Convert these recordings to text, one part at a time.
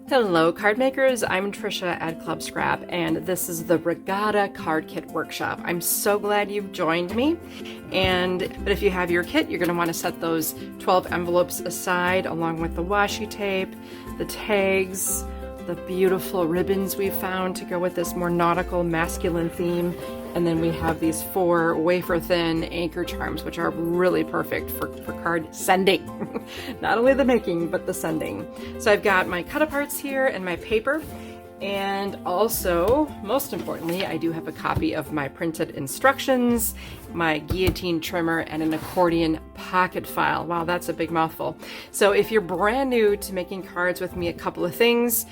Hello card makers, I'm Tricia at Club Scrap and this is the Regatta Card Kit workshop. I'm so glad you've joined me, but if you have your kit, you're going to want to set those 12 envelopes aside along with the washi tape, the tags, the beautiful ribbons we found to go with this more nautical masculine theme, and then we have these 4 wafer thin anchor charms which are really perfect for card sending. Not only the making but the sending. So I've got my cut aparts here and my paper, and also most importantly I do have a copy of my printed instructions, my guillotine trimmer, and an accordion pocket file. Wow, that's a big mouthful. So if you're brand new to making cards with me, a couple of things.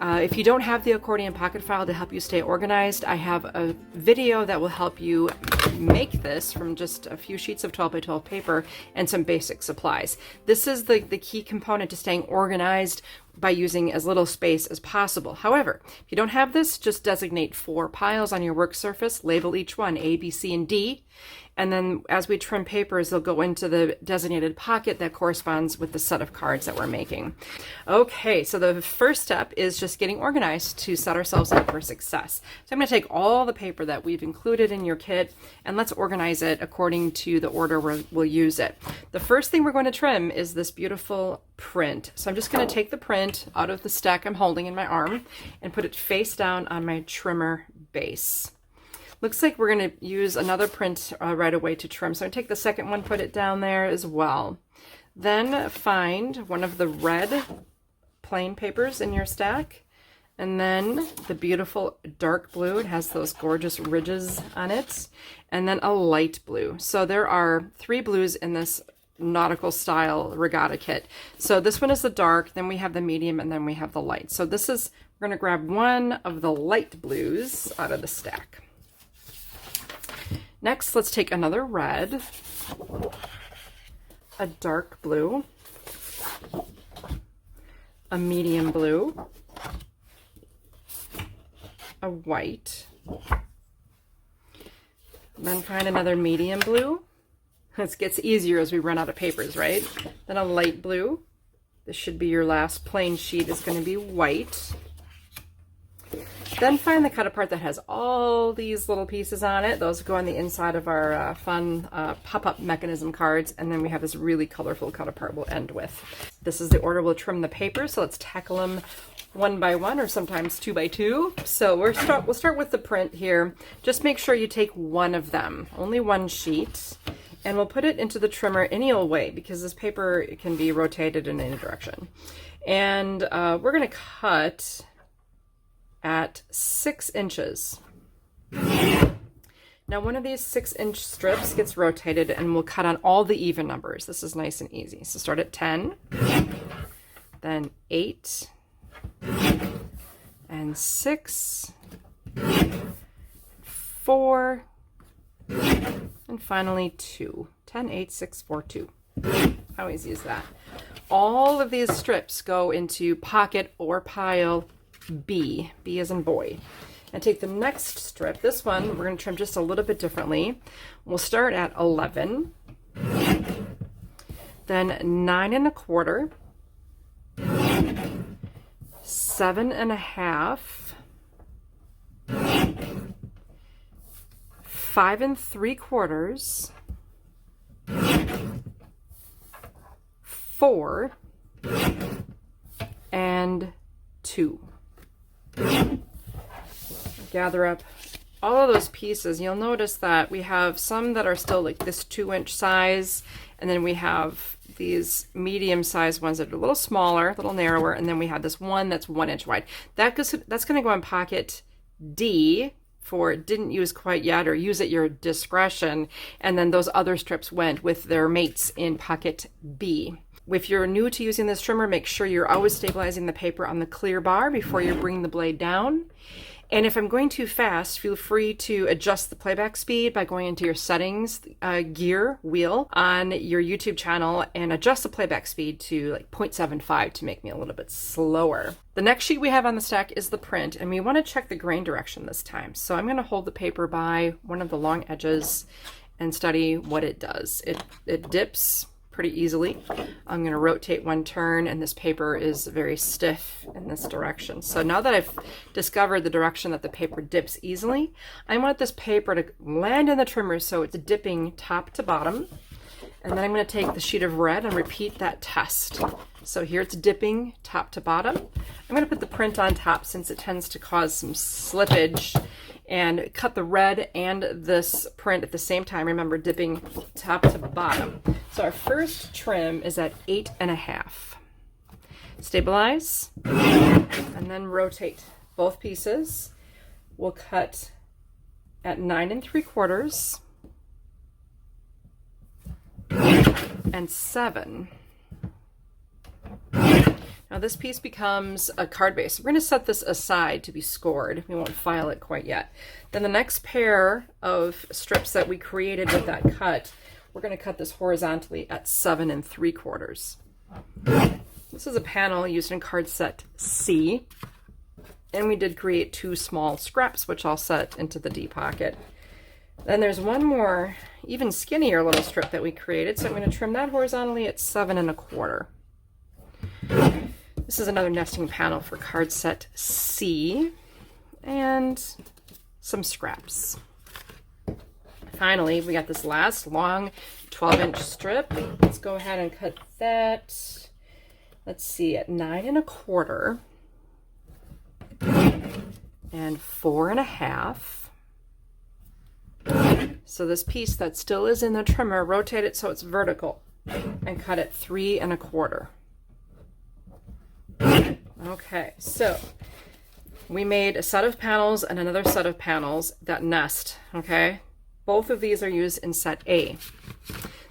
If you don't have the accordion pocket file to help you stay organized, I have a video that will help you make this from just a few sheets of 12 by 12 paper and some basic supplies. This is the key component to staying organized by using as little space as possible. However, if you don't have this, just designate 4 piles on your work surface, label each one A, B, C, and D, and then as we trim papers, they'll go into the designated pocket that corresponds with the set of cards that we're making. Okay, so the first step is just getting organized to set ourselves up for success. So I'm going to take all the paper that we've included in your kit and let's organize it according to the order we'll use it. The first thing we're going to trim is this beautiful print. So I'm just going to take the print out of the stack I'm holding in my arm and put it face down on my trimmer base. Looks like we're going to use another print right away to trim. So I'm going to take the second one, put it down there as well. Then find one of the red plain papers in your stack. And then the beautiful dark blue. It has those gorgeous ridges on it. And then a light blue. So there are 3 blues in this nautical style regatta kit. So this one is the dark, then we have the medium, and then we have the light. So this is, we're going to grab one of the light blues out of the stack. Next, let's take another red, a dark blue, a medium blue, a white, then find another medium blue. This gets easier as we run out of papers, right? Then a light blue. This should be your last plain sheet, is going to be white. Then find the cut apart that has all these little pieces on it. Those go on the inside of our fun pop-up mechanism cards. And then we have this really colorful cut apart we'll end with. This is the order we'll trim the paper. So let's tackle them one by one, or sometimes 2 by 2. So we'll start with the print here. Just make sure you take one of them, only one sheet. And we'll put it into the trimmer any old way because this paper can be rotated in any direction. And we're going to cut at 6 inches. Now one of these 6-inch strips gets rotated and we'll cut on all the even numbers. This is nice and easy. So start at 10, then 8, and 6, 4, and finally 2. 10, 8, 6, 4, 2. How easy is that? All of these strips go into pocket or pile B. B as in boy. And take the next strip. This one we're going to trim just a little bit differently. We'll start at 11, then 9 1/4, 7 1/2, 5 3/4, 4, and 2. Gather up all of those pieces. You'll notice that we have some that are still like this 2-inch size, and then we have these medium-sized ones that are a little smaller, a little narrower, and then we have this one that's 1 inch wide. That's going to go in pocket D for didn't use quite yet, or use at your discretion, and then those other strips went with their mates in pocket B. If you're new to using this trimmer, make sure you're always stabilizing the paper on the clear bar before you bring the blade down. And if I'm going too fast, feel free to adjust the playback speed by going into your settings gear wheel on your YouTube channel and adjust the playback speed to like 0.75 to make me a little bit slower. The next sheet we have on the stack is the print, and we want to check the grain direction this time. So I'm going to hold the paper by one of the long edges and study what it does. It dips pretty easily. I'm going to rotate one turn, and this paper is very stiff in this direction. So now that I've discovered the direction that the paper dips easily, I want this paper to land in the trimmer so it's dipping top to bottom. And then I'm going to take the sheet of red and repeat that test. So here it's dipping top to bottom. I'm going to put the print on top since it tends to cause some slippage, and cut the red and this print at the same time. Remember, dipping top to bottom. So our first trim is at 8.5. Stabilize, and then rotate both pieces. We'll cut at 9 3/4 and 7. Now this piece becomes a card base. We're going to set this aside to be scored. We won't file it quite yet. Then the next pair of strips that we created with that cut, we're going to cut this horizontally at 7 3/4. This is a panel used in card set C, and we did create 2 small scraps, which I'll set into the D pocket. Then there's one more, even skinnier little strip that we created, so I'm going to trim that horizontally at 7 1/4. This is another nesting panel for card set C, and some scraps. Finally, we got this last long 12-inch strip. Let's go ahead and cut that, let's see, at 9 1/4 and 4 1/2. So this piece that still is in the trimmer, rotate it so it's vertical and cut it 3 1/4. Okay, so we made a set of panels and another set of panels that nest, okay? Both of these are used in set A.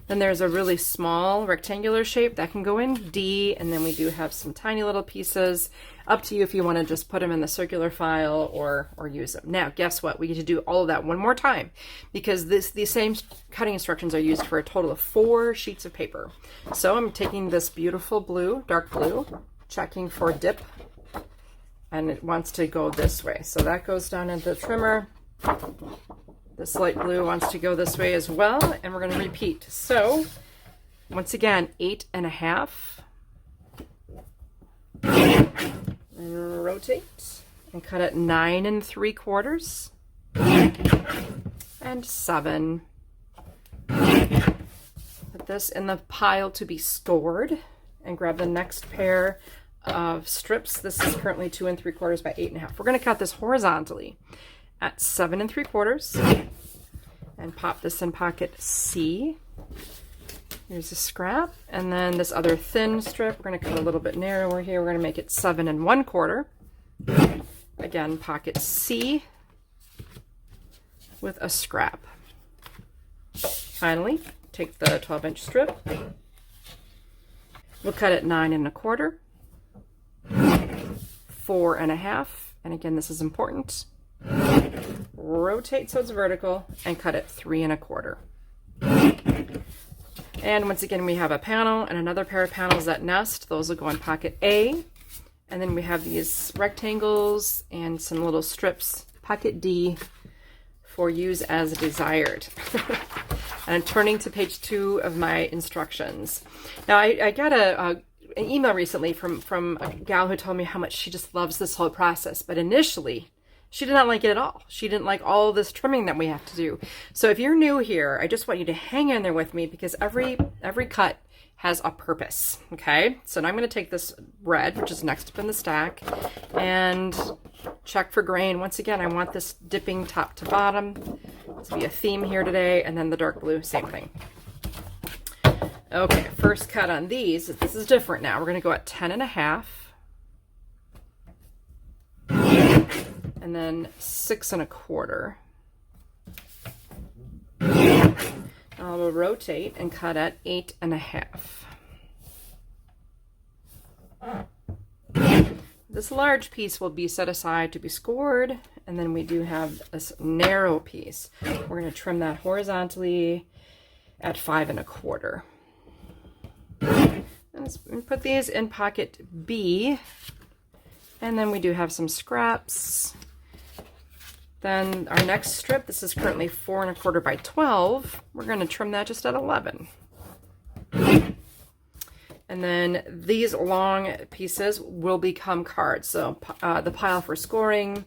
Then there's a really small rectangular shape that can go in D, and then we do have some tiny little pieces. Up to you if you want to just put them in the circular file or use them. Now, guess what? We get to do all of that one more time, because these same cutting instructions are used for a total of 4 sheets of paper. So I'm taking this beautiful blue, dark blue, checking for dip, and it wants to go this way. So that goes down into the trimmer. This light blue wants to go this way as well, and we're going to repeat. So once again, 8 1/2. And rotate and cut at 9 3/4 and 7. Put this in the pile to be scored, and grab the next pair of strips. This is currently 2 3/4 by 8 1/2. We're going to cut this horizontally at 7 3/4 and pop this in pocket C. Here's a scrap, and then this other thin strip, we're going to cut a little bit narrower here. We're going to make it 7 1/4. Again, pocket C with a scrap. Finally, take the 12-inch strip. We'll cut it 9 1/4, 4 1/2, and again, this is important. Rotate so it's vertical and cut it 3 1/4. And once again, we have a panel and another pair of panels that nest. Those will go in pocket A. And then we have these rectangles and some little strips, pocket D, for use as desired. And I'm turning to page 2 of my instructions. Now, I got an email recently from a gal who told me how much she just loves this whole process. But initially, she did not like it at all. She didn't like all this trimming that we have to do. So if you're new here, I just want you to hang in there with me, because every cut has a purpose, okay? So now I'm going to take this red, which is next up in the stack, and check for grain. Once again, I want this dipping top to bottom to be a theme here today, and then the dark blue, same thing. Okay, first cut on these. This is different now. We're going to go at 10 1/2. And then 6 1/4. I will rotate and cut at 8 1/2. This large piece will be set aside to be scored, and then we do have this narrow piece. We're going to trim that horizontally at 5 1/4. And let's put these in pocket B, and then we do have some scraps. Then our next strip, this is currently 4 1/4 by 12. We're going to trim that just at 11. And then these long pieces will become cards. So the pile for scoring.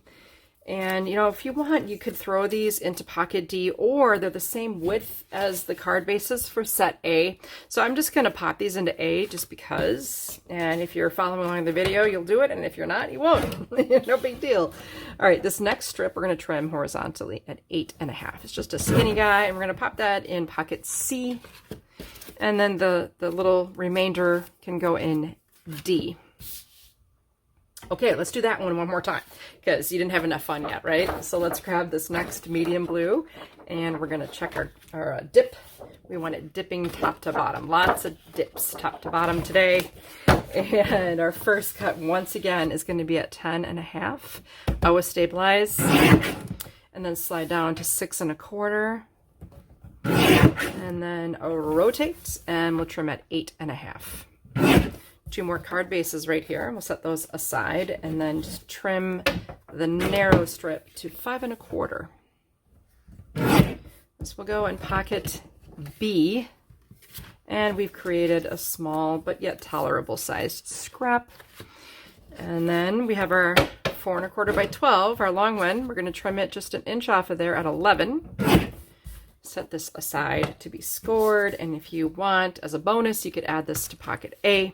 And, you know, if you want, you could throw these into pocket D, or they're the same width as the card bases for set A. So I'm just going to pop these into A just because. And if you're following along the video, you'll do it. And if you're not, you won't. No big deal. All right, this next strip, we're going to trim horizontally at 8.5. It's just a skinny guy. And we're going to pop that in pocket C. And then the little remainder can go in D. Okay, let's do that one more time because you didn't have enough fun yet, right? So let's grab this next medium blue and we're going to check our dip. We want it dipping top to bottom. Lots of dips top to bottom today. And our first cut, once again, is going to be at 10.5. Always stabilize. And then slide down to 6.25. And then rotate and we'll trim at 8.5. 2 more card bases right here. We'll set those aside and then just trim the narrow strip to 5.25. This will go in pocket B, and we've created a small but yet tolerable sized scrap. And then we have our 4.25 by 12, our long one. We're going to trim it just an inch off of there at 11. Set this aside to be scored, and if you want, as a bonus, you could add this to pocket A.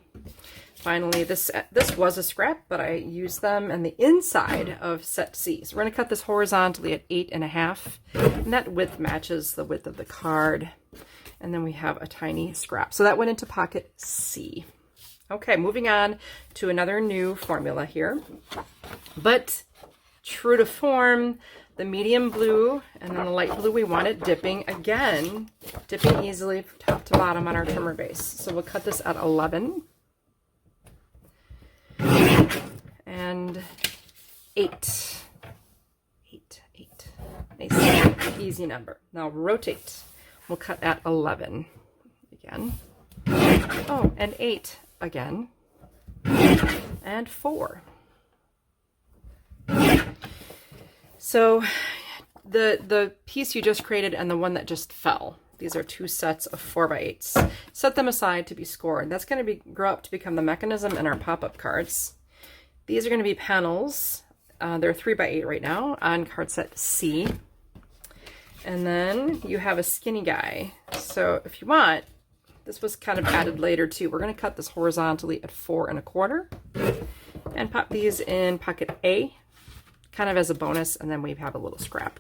Finally, this was a scrap, but I used them in the inside of set C. So we're going to cut this horizontally at 8.5, and that width matches the width of the card. And then we have a tiny scrap. So that went into pocket C. Okay, moving on to another new formula here. But true to form, the medium blue and then the light blue, we want it dipping again, dipping easily from top to bottom on our trimmer base. So we'll cut this at 11 and 8. 8. Nice, easy number. Now rotate. We'll cut at 11 again. Oh, and 8 again. And 4. So the piece you just created and the one that just fell, these are 2 sets of 4x8s. Set them aside to be scored. That's going to grow up to become the mechanism in our pop-up cards. These are going to be panels. They're 3x8 right now on card set C. And then you have a skinny guy. So if you want, this was kind of added later too. We're going to cut this horizontally at 4.25 and pop these in pocket A, kind of as a bonus, and then we have a little scrap.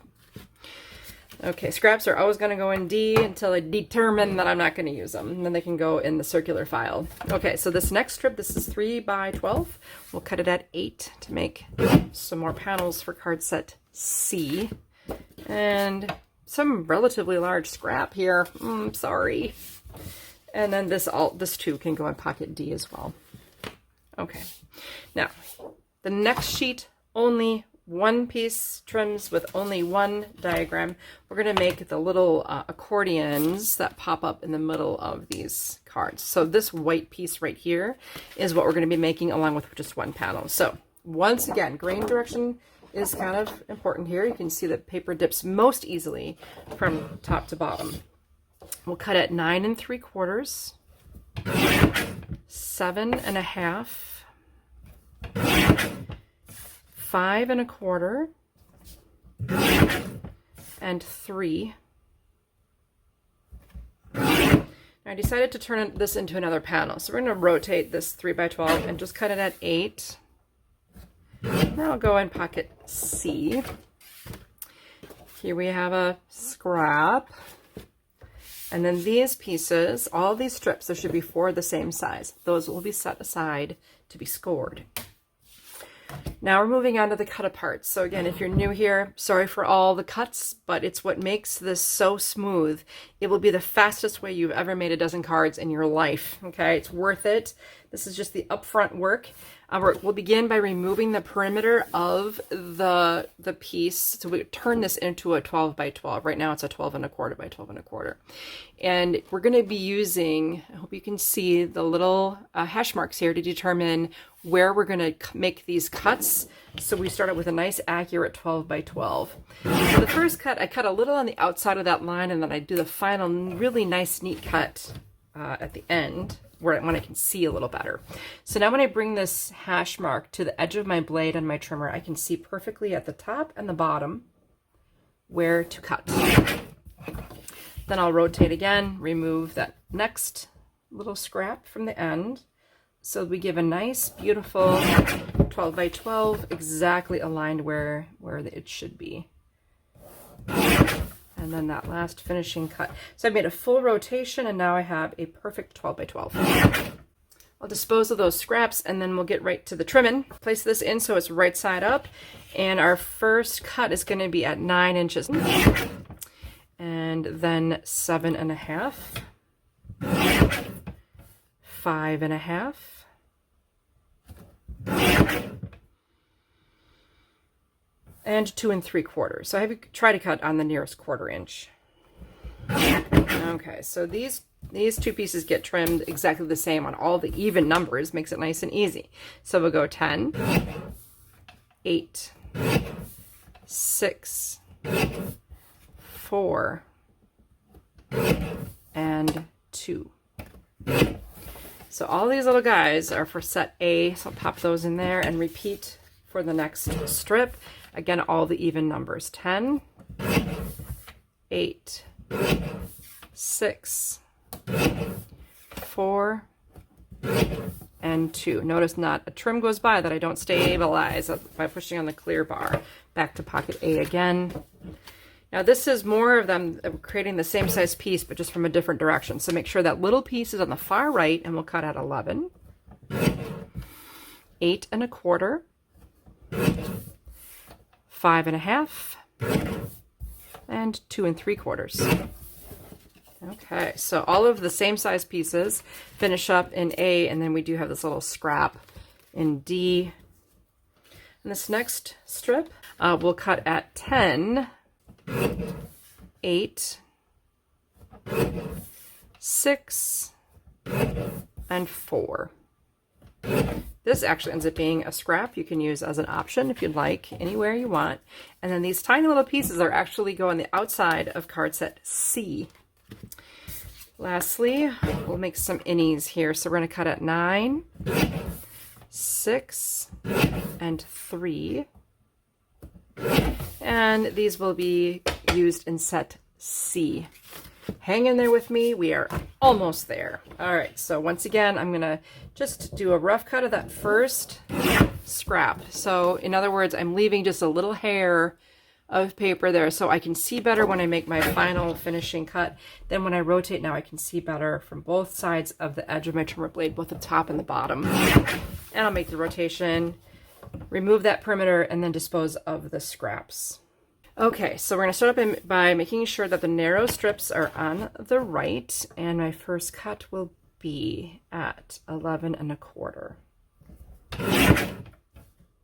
Okay, scraps are always going to go in D until I determine that I'm not going to use them. And then they can go in the circular file. Okay, so this next strip, this is 3x12. We'll cut it at 8 to make some more panels for card set C. And some relatively large scrap here. Sorry. And then this too can go in pocket D as well. Okay, now the next sheet, only 1 piece trims with only 1 diagram. We're going to make the little accordions that pop up in the middle of these cards. So this white piece right here is what we're going to be making along with just 1 panel. So once again, grain direction is kind of important here. You can see that paper dips most easily from top to bottom. We'll cut at 9.75, 7.5, 5.25, and 3. Now I decided to turn this into another panel. So we're going to rotate this 3x12 and just cut it at 8. Now I'll go in pocket C. Here we have a scrap. And then these pieces, all these strips, there should be 4 the same size. Those will be set aside to be scored. Now we're moving on to the cut apart. So again, if you're new here, sorry for all the cuts, but it's what makes this so smooth. It will be the fastest way you've ever made a dozen cards in your life. Okay, it's worth it. This is just the upfront work. We'll begin by removing the perimeter of the piece. So we turn this into a 12x12. Right now it's a 12.25 by 12.25. And we're going to be using, I hope you can see the little hash marks here to determine where we're going to make these cuts. So we start out with a nice accurate 12x12. So the first cut, I cut a little on the outside of that line, and then I do the final really nice neat cut at the end when I can see a little better. So now when I bring this hash mark to the edge of my blade on my trimmer, I can see perfectly at the top and the bottom where to cut. Then I'll rotate again, remove that next little scrap from the end. So we give a nice, beautiful 12 by 12, exactly aligned where it should be. And then that last finishing cut. So I've made a full rotation and now I have a perfect 12 by 12. I'll dispose of those scraps and then we'll get right to the trimming. Place this in so it's right side up. And our first cut is going to be at 9 inches. And then 7.5. 5.5. And 2 3/4. So I have to try to cut on the nearest 1/4 inch. Okay, so these two pieces get trimmed exactly the same on all the even numbers, makes it nice and easy. So we'll go 10, 8, 6, 4, and 2. So all these little guys are for set A, so I'll pop those in there and repeat for the next strip. Again, all the even numbers, 10, 8, 6, 4, and 2. Notice not a trim goes by that I don't stabilize by pushing on the clear bar. Back to pocket A again. Now this is more of them creating the same size piece, but just from a different direction. So make sure that little piece is on the far right, and we'll cut at 11, 8 1/4, 5.5, and 2 3/4. Okay, so all of the same size pieces finish up in A, and then we do have this little scrap in D. And this next strip, we'll cut at 10, 8, 6, and 4. This actually ends up being a scrap you can use as an option if you'd like, anywhere you want. And then these tiny little pieces are actually go on the outside of card set C. Lastly, we'll make some innies here. So we're going to cut at 9, 6, and 3. And these will be used in set C. Hang in there with me. We are almost there. All right, so once again, I'm going to just do a rough cut of that first scrap. So in other words, I'm leaving just a little hair of paper there so I can see better when I make my final finishing cut. Then when I rotate now, I can see better from both sides of the edge of my trimmer blade, both the top and the bottom. And I'll make the rotation, remove that perimeter, and then dispose of the scraps. Okay, so we're going to start up by making sure that the narrow strips are on the right, and my first cut will be at 11 1/4.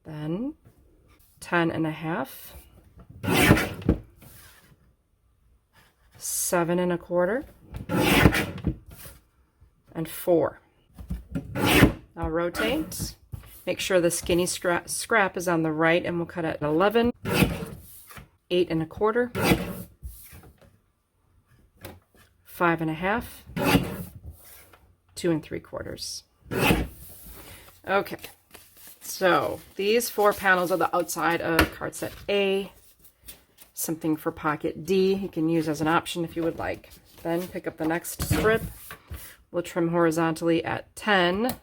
Then 10 1/2, 7 1/4, and 4. I'll rotate. Make sure the skinny scrap is on the right, and we'll cut at 11, 8 1/4, 5.5, 2 3/4. Okay, so these 4 panels are the outside of card set A. Something for pocket D you can use as an option if you would like. Then pick up the next strip. We'll trim horizontally at 10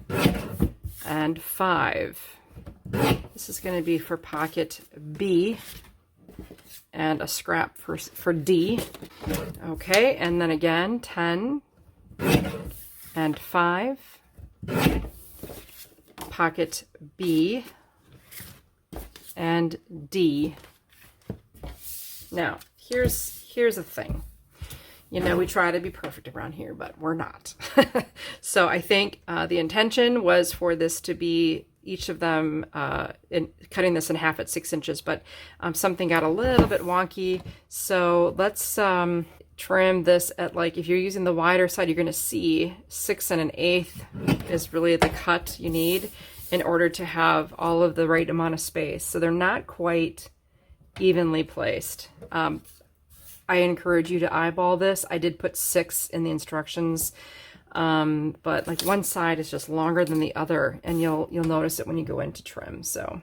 and 5. This is going to be for pocket B, and a scrap for D. Okay, and then again 10 and 5, pocket B and D. Now here's the thing. You know, we try to be perfect around here, but we're not. So I think the intention was for this to be each of them, cutting this in half at 6 inches, but something got a little bit wonky. So let's trim this at, like, if you're using the wider side, you're going to see 6 1/8 is really the cut you need in order to have all of the right amount of space. So they're not quite evenly placed. I encourage you to eyeball this. I did put 6 in the instructions. but like one side is just longer than the other, and you'll notice it when you go into trim. So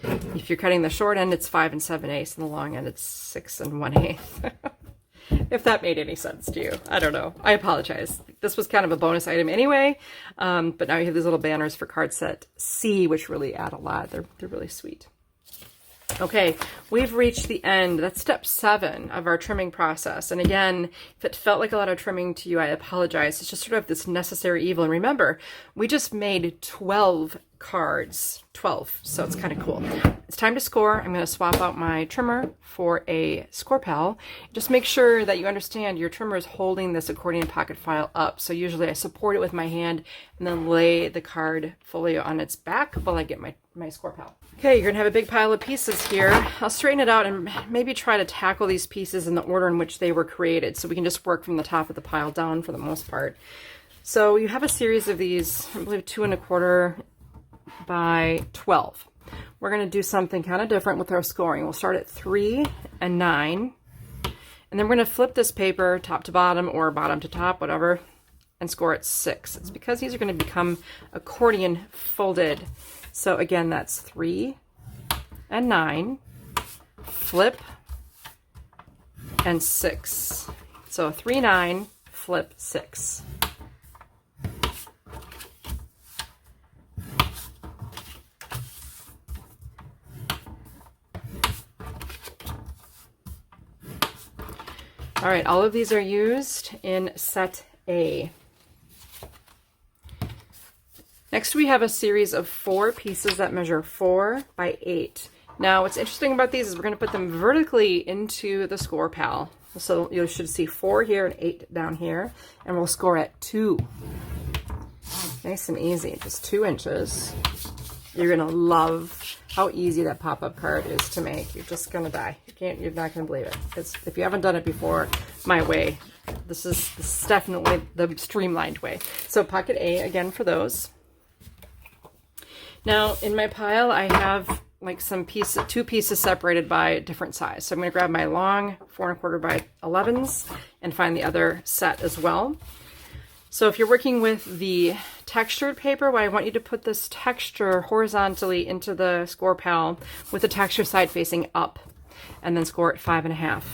if you're cutting the short end, it's 5 7/8, and the long end, it's 6 1/8. If that made any sense to you. I don't know. I apologize. This was kind of a bonus item anyway, but now you have these little banners for card set C, which really add a lot. They're really sweet. Okay, we've reached the end. That's step 7 of our trimming process. And again, if it felt like a lot of trimming to you, I apologize. It's just sort of this necessary evil. And remember, we just made 12 cards, 12. So it's kind of cool. It's time to score. I'm going to swap out my trimmer for a score pal. Just make sure that you understand your trimmer is holding this accordion pocket file up. So usually I support it with my hand and then lay the card folio on its back while I get my score pal. Okay, you're gonna have a big pile of pieces here. I'll straighten it out and maybe try to tackle these pieces in the order in which they were created, so we can just work from the top of the pile down for the most part. So you have a series of these, I believe 2 1/4 by 12. We're gonna do something kind of different with our scoring. We'll start at 3 and 9, and then we're gonna flip this paper top to bottom or bottom to top, whatever, and score at 6. It's because these are gonna become accordion folded. So again, that's 3 and 9, flip, and 6. So 3, 9, flip, 6. All right, all of these are used in set A. Next, we have a series of 4 pieces that measure 4 by 8. Now, what's interesting about these is we're going to put them vertically into the score pal. So you should see 4 here and 8 down here, and we'll score at 2. Nice and easy, just 2 inches. You're going to love how easy that pop-up card is to make. You're just going to die. You're not going to believe it. If you haven't done it before, my way, this is definitely the streamlined way. So pocket A again for those. Now, in my pile, I have like some 2 pieces separated by different size. So I'm going to grab my long 4 1/4 by 11s and find the other set as well. So if you're working with the textured paper, well, I want you to put this texture horizontally into the score pal with the texture side facing up, and then score at 5 1/2.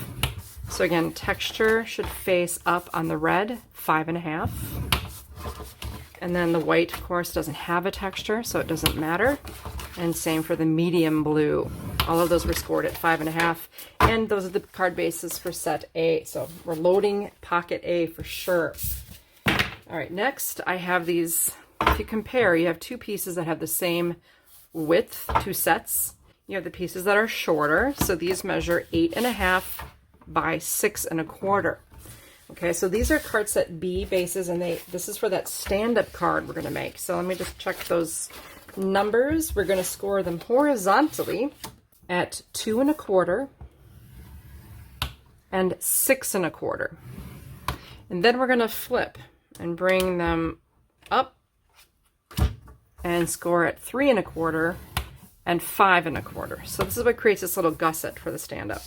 So again, texture should face up on the red, 5 1/2. And then the white, of course, doesn't have a texture, so it doesn't matter. And same for the medium blue. All of those were scored at 5 1/2. And those are the card bases for set A. So we're loading pocket A for sure. All right, next I have these. If you compare, you have 2 pieces that have the same width, 2 sets. You have the pieces that are shorter. So these measure 8 1/2 by 6 1/4. Okay, so these are card set B bases, and this is for that stand-up card we're going to make. So let me just check those numbers. We're going to score them horizontally at 2 1/4 and 6 1/4. And then we're going to flip and bring them up and score at 3 1/4 and 5 1/4. So this is what creates this little gusset for the stand-up.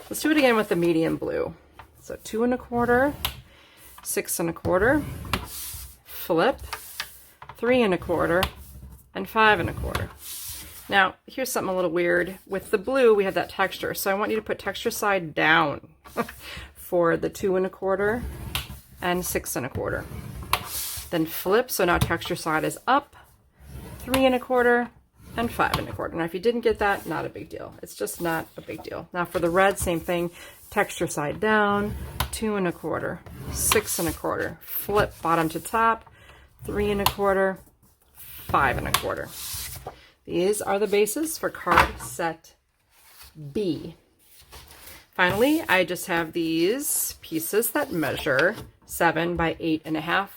Let's do it again with the medium blue. So 2 1/4, 6 1/4, flip, 3 1/4, and 5 1/4. Now, here's something a little weird. With the blue, we have that texture. So I want you to put texture side down for the 2 1/4 and 6 1/4. Then flip, so now texture side is up, 3 1/4, and 5 1/4. Now, if you didn't get that, not a big deal. It's just not a big deal. Now for the red, same thing. Texture side down, 2 1/4, 6 1/4, flip bottom to top, 3 1/4, 5 1/4. These are the bases for card set B. Finally, I just have these pieces that measure 7 by 8 1/2.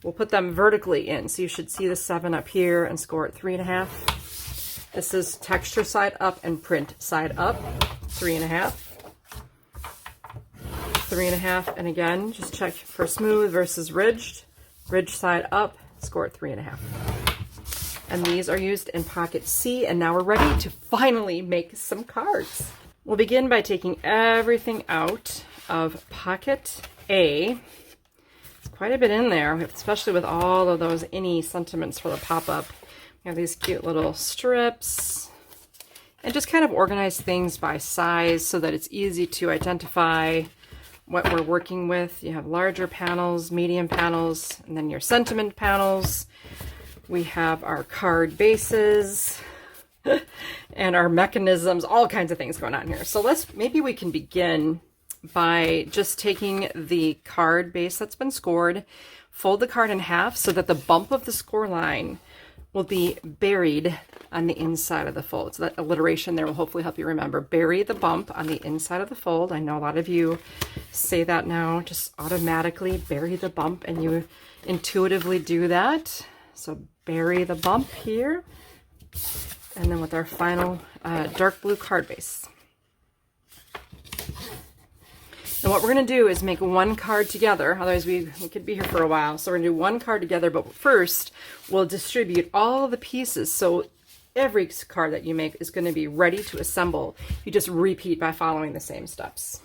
We'll put them vertically in, so you should see the 7 up here and score at 3 1/2. This is texture side up and print side up, 3 1/2. 3 1/2, and again, just check for smooth versus ridged. Ridge side up, score at 3 1/2. And these are used in pocket C, and now we're ready to finally make some cards. We'll begin by taking everything out of pocket A. Let's quite a bit in there, especially with all of those any sentiments for the pop-up. We have these cute little strips. And just kind of organize things by size so that it's easy to identify what we're working with. You have larger panels, medium panels, and then your sentiment panels. We have our card bases and our mechanisms, all kinds of things going on here. So maybe we can begin by just taking the card base that's been scored, fold the card in half so that the bump of the score line will be buried on the inside of the fold. So that alliteration there will hopefully help you remember. Bury the bump on the inside of the fold. I know a lot of you say that now, just automatically bury the bump, and you intuitively do that. So bury the bump here. And then with our final dark blue card base. And what we're going to do is make one card together, otherwise we could be here for a while. So we're going to do one card together, but first we'll distribute all the pieces. So every card that you make is going to be ready to assemble. You just repeat by following the same steps.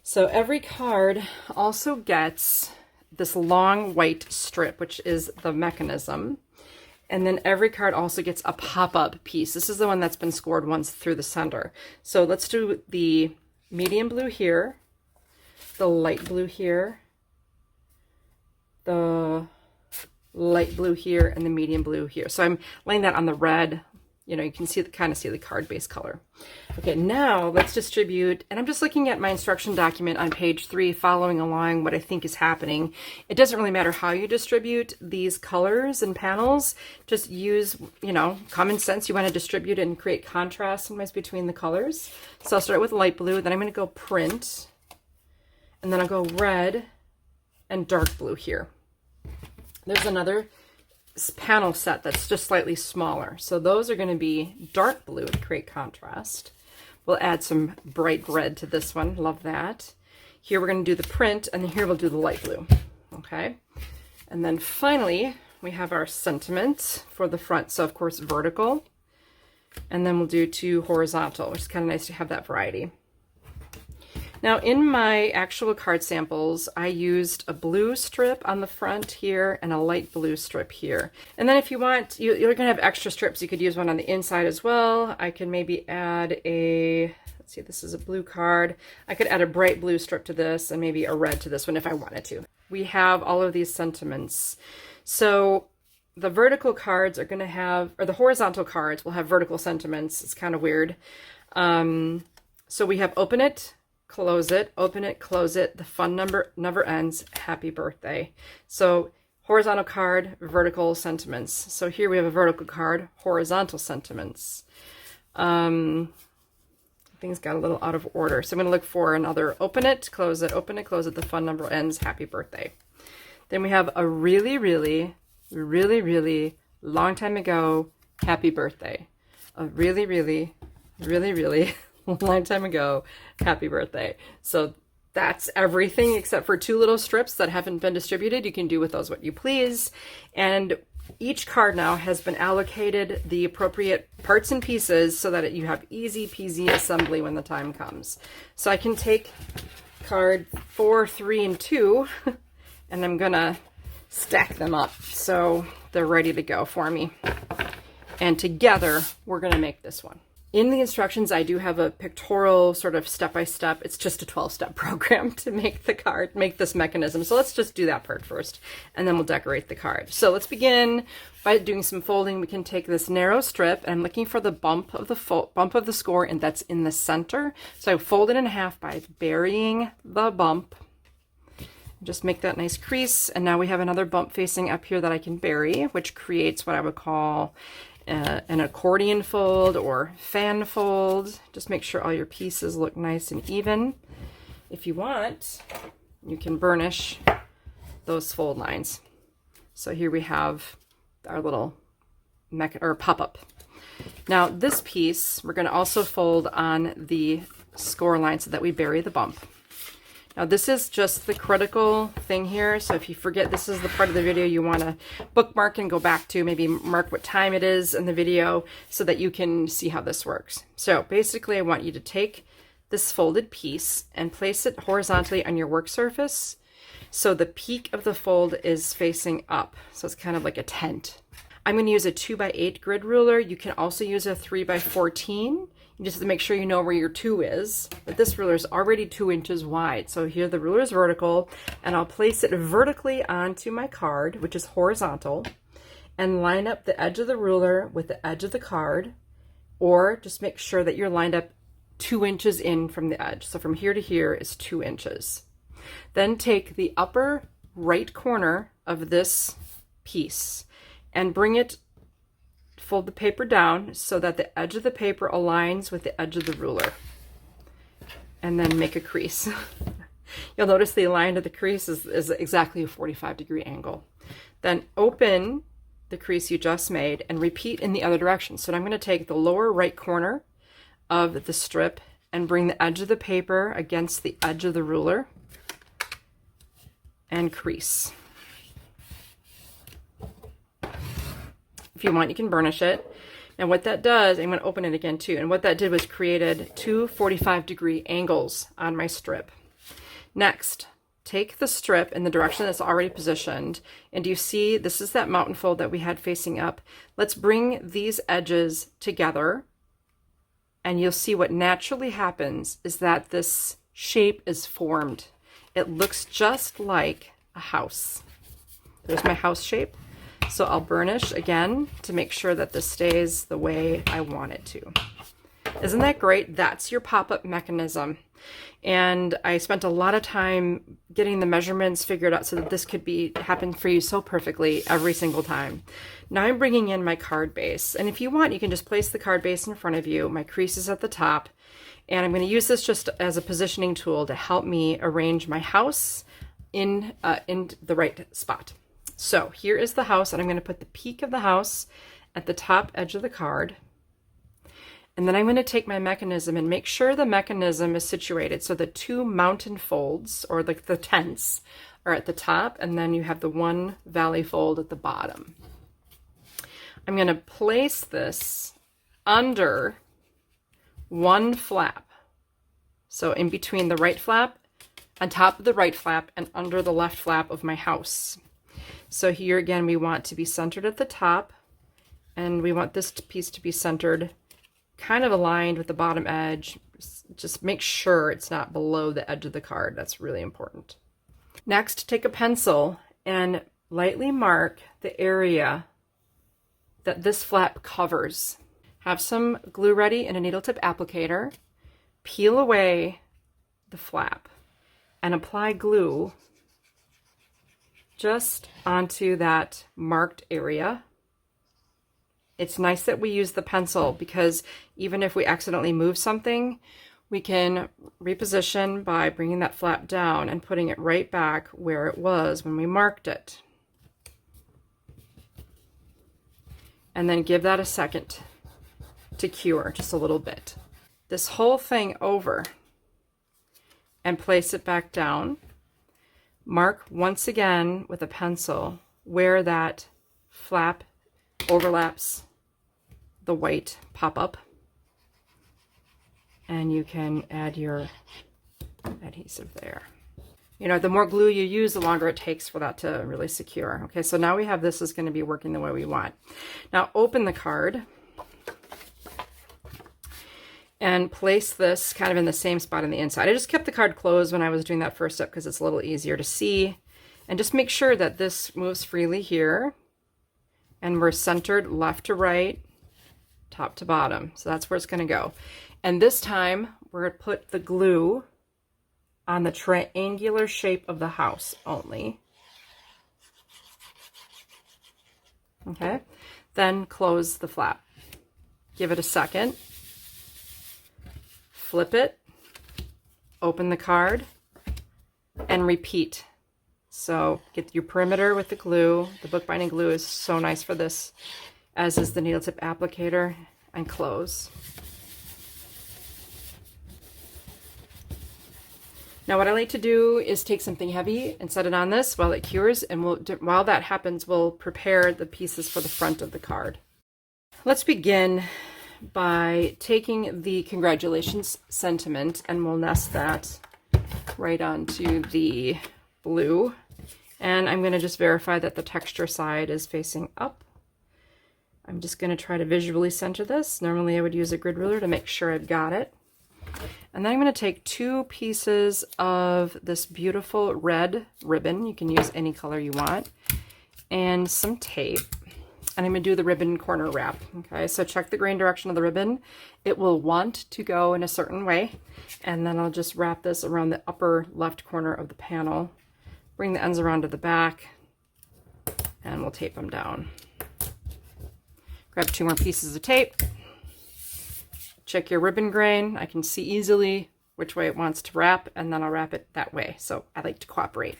So every card also gets this long white strip, which is the mechanism. And then every card also gets a pop-up piece. This is the one that's been scored once through the center. So let's do the medium blue here, the light blue here, the light blue here, and the medium blue here. So I'm laying that on the red. You know, you can kind of see the card base color. Okay, now let's distribute, and I'm just looking at my instruction document on page 3, following along what I think is happening. It doesn't really matter how you distribute these colors and panels. Just use, you know, common sense. You want to distribute and create contrast sometimes between the colors. So I'll start with light blue, then I'm going to go print, and then I'll go red and dark blue here. There's another panel set that's just slightly smaller. So those are going to be dark blue to create contrast. We'll add some bright red to this one. Love that. Here we're going to do the print, and then here we'll do the light blue. Okay. And then finally, we have our sentiment for the front. So of course, vertical. And then we'll do 2 horizontal, which is kind of nice to have that variety. Now in my actual card samples, I used a blue strip on the front here and a light blue strip here. And then if you want, you're going to have extra strips. You could use one on the inside as well. I can maybe add a, let's see, this is a blue card. I could add a bright blue strip to this and maybe a red to this one if I wanted to. We have all of these sentiments. So the vertical cards are going to have, or the horizontal cards will have vertical sentiments. It's kind of weird. So we have open it, close it, open it, close it. The fun number never ends. Happy birthday. So horizontal card, vertical sentiments. So here we have a vertical card, horizontal sentiments. Things got a little out of order. So I'm going to look for another open it, close it, open it, close it. The fun number ends. Happy birthday. Then we have a really, really, really, really long time ago. Happy birthday. A really, really, really, really long time ago. Happy birthday. So that's everything except for 2 little strips that haven't been distributed. You can do with those what you please. And each card now has been allocated the appropriate parts and pieces so that you have easy peasy assembly when the time comes. So I can take card 4, 3, and 2 and I'm gonna stack them up so they're ready to go for me. And together we're gonna make this one. In the instructions, I do have a pictorial sort of step-by-step. It's just a 12-step program to make the card, make this mechanism. So let's just do that part first, and then we'll decorate the card. So let's begin by doing some folding. We can take this narrow strip, and I'm looking for the bump of the score, and that's in the center. So I fold it in half by burying the bump. Just make that nice crease, and now we have another bump facing up here that I can bury, which creates what I would call an accordion fold or fan fold. Just make sure all your pieces look nice and even. If you want, you can burnish those fold lines. So here we have our little pop-up. Now this piece, we're going to also fold on the score line so that we bury the bump. Now this is just the critical thing here, so if you forget this is the part of the video you want to bookmark and go back to, maybe mark what time it is in the video so that you can see how this works. So basically I want you to take this folded piece and place it horizontally on your work surface So the peak of the fold is facing up. So it's kind of like a tent. I'm going to use a 2x8 grid ruler. You can also use a 3x14. You just have to make sure you know where your 2 is. But this ruler is already 2 inches wide. So here the ruler is vertical, and I'll place it vertically onto my card, which is horizontal, and line up the edge of the ruler with the edge of the card, or just make sure that you're lined up 2 inches in from the edge. So from here to here is 2 inches. Then take the upper right corner of this piece and bring it, fold the paper down so that the edge of the paper aligns with the edge of the ruler, and then make a crease. You'll notice the line of the crease is exactly a 45-degree angle. Then open the crease you just made and repeat in the other direction. So I'm going to take the lower right corner of the strip and bring the edge of the paper against the edge of the ruler and crease. If you want, you can burnish it. And what that does, I'm going to open it again too, and what that did was created 2 45-degree angles on my strip. Next, take the strip in the direction that's already positioned, and you see this is that mountain fold that we had facing up. Let's bring these edges together, and you'll see what naturally happens is that this shape is formed. It looks just like a house. There's my house shape. So I'll burnish again to make sure that this stays the way I want it to. Isn't that great? That's your pop-up mechanism. And I spent a lot of time getting the measurements figured out so that this could happen for you so perfectly every single time. Now I'm bringing in my card base. And if you want, you can just place the card base in front of you. My crease is at the top. And I'm going to use this just as a positioning tool to help me arrange my house in the right spot. So here is the house, and I'm going to put the peak of the house at the top edge of the card. And then I'm going to take my mechanism and make sure the mechanism is situated so the 2 mountain folds, or like the tents, are at the top, and then you have the 1 valley fold at the bottom. I'm going to place this under 1 flap. So in between the right flap, on top of the right flap, and under the left flap of my house. So here again, we want to be centered at the top, and we want this piece to be centered kind of aligned with the bottom edge. Just make sure it's not below the edge of the card. That's really important. Next, take a pencil and lightly mark the area that this flap covers. Have some glue ready and a needle tip applicator. Peel away the flap and apply glue just onto that marked area. It's nice that we use the pencil because even if we accidentally move something, we can reposition by bringing that flap down and putting it right back where it was when we marked it. And then give that a second to cure just a little bit. This whole thing over and place it back down. Mark once again with a pencil where that flap overlaps the white pop-up, and you can add your adhesive there. You know, the more glue you use, the longer it takes for that to really secure. Okay, so now we have this is going to be working the way we want. Now open the card and place this kind of in the same spot on the inside. I just kept the card closed when I was doing that first step because it's a little easier to see. And just make sure that this moves freely here. And we're centered left to right, top to bottom. So that's where it's going to go. And this time, we're going to put the glue on the triangular shape of the house only. Okay. Then close the flap. Give it a second. Flip it, open the card, and repeat. So get your perimeter with the glue. The bookbinding glue is so nice for this, as is the needle tip applicator, and close. Now what I like to do is take something heavy and set it on this while it cures, and while that happens, we'll prepare the pieces for the front of the card. Let's begin by taking the congratulations sentiment, and we'll nest that right onto the blue And I'm going to just verify that the texture side is facing up. I'm just going to try to visually center this. Normally I would use a grid ruler to make sure I've got it. And then I'm going to take 2 pieces of this beautiful red ribbon. You can use any color you want. And some tape. And I'm going to do the ribbon corner wrap. Okay, so check the grain direction of the ribbon. It will want to go in a certain way. And then I'll just wrap this around the upper left corner of the panel. Bring the ends around to the back. And we'll tape them down. Grab 2 more pieces of tape. Check your ribbon grain. I can see easily which way it wants to wrap, and then I'll wrap it that way. So I like to cooperate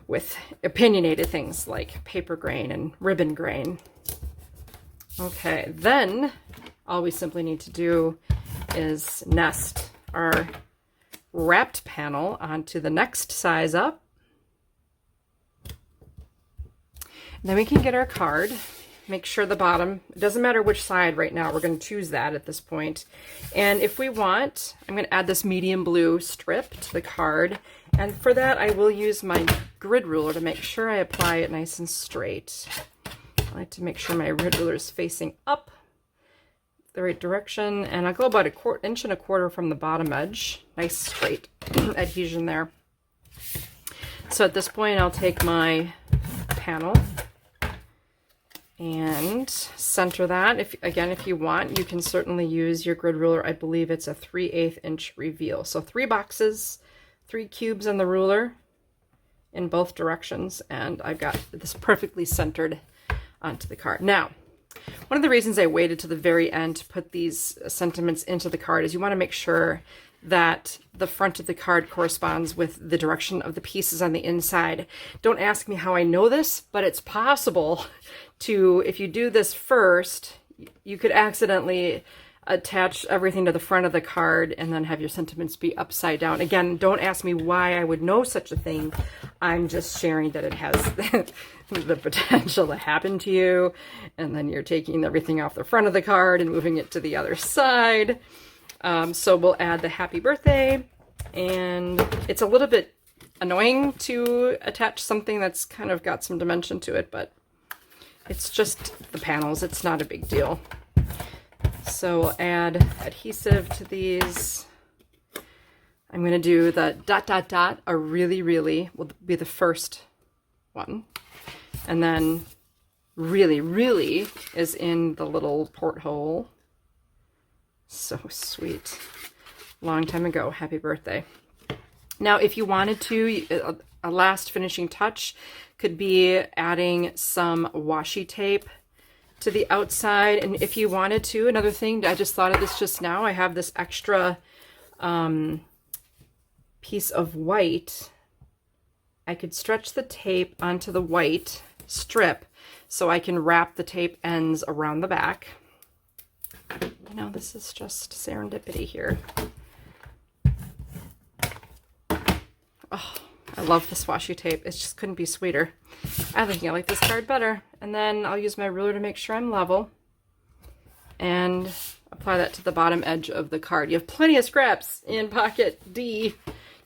with opinionated things like paper grain and ribbon grain. Okay, then all we simply need to do is nest our wrapped panel onto the next size up. And then we can get our card. Make sure the bottom, it doesn't matter which side right now, we're going to choose that at this point. And if we want, I'm going to add this medium blue strip to the card. And for that, I will use my grid ruler to make sure I apply it nice and straight. I like to make sure my grid ruler is facing up the right direction. And I'll go about 1.25 inches from the bottom edge. Nice straight adhesion there. So at this point, I'll take my panel and center that. If you want, you can certainly use your grid ruler. I believe it's a 3/8 inch reveal. So 3 boxes, 3 cubes on the ruler in both directions, and I've got this perfectly centered onto the card. Now, one of the reasons I waited to the very end to put these sentiments into the card is you want to make sure that the front of the card corresponds with the direction of the pieces on the inside. Don't ask me how I know this, but it's possible to, if you do this first, you could accidentally attach everything to the front of the card and then have your sentiments be upside down. Again, don't ask me why I would know such a thing. I'm just sharing that it has the potential to happen to you, and then you're taking everything off the front of the card and moving it to the other side. So we'll add the happy birthday, and it's a little bit annoying to attach something that's kind of got some dimension to it, but it's just the panels. It's not a big deal. So we'll add adhesive to these. I'm going to do the ... a really will be the first one. And then really is in the little porthole. So sweet. Long time ago. Happy birthday. Now, if you wanted to, a last finishing touch could be adding some washi tape to the outside. And if you wanted to, another thing, I just thought of this just now, I have this extra piece of white. I could stretch the tape onto the white strip so I can wrap the tape ends around the back. You know, this is just serendipity here. Oh, I love this washi tape. It just couldn't be sweeter. I think I like this card better. And then I'll use my ruler to make sure I'm level and apply that to the bottom edge of the card. You have plenty of scraps in pocket D.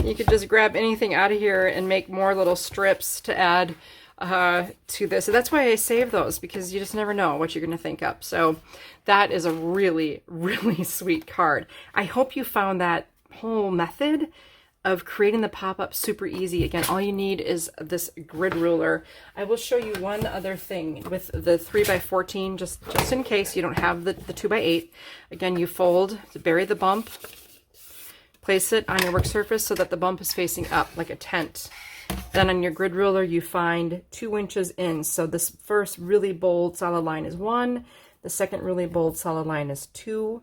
You could just grab anything out of here and make more little strips to add to this. So that's why I save those, because you just never know what you're going to think up. So that is a really sweet card. I hope you found that whole method of creating the pop-up super easy. Again, all you need is this grid ruler. I will show you one other thing with the 3x14, just in case you don't have the 2x8. Again, you fold to bury the bump, place it on your work surface so that the bump is facing up like a tent. Then on your grid ruler, you find 2 inches in. So this first really bold solid line is 1. The second really bold solid line is 2.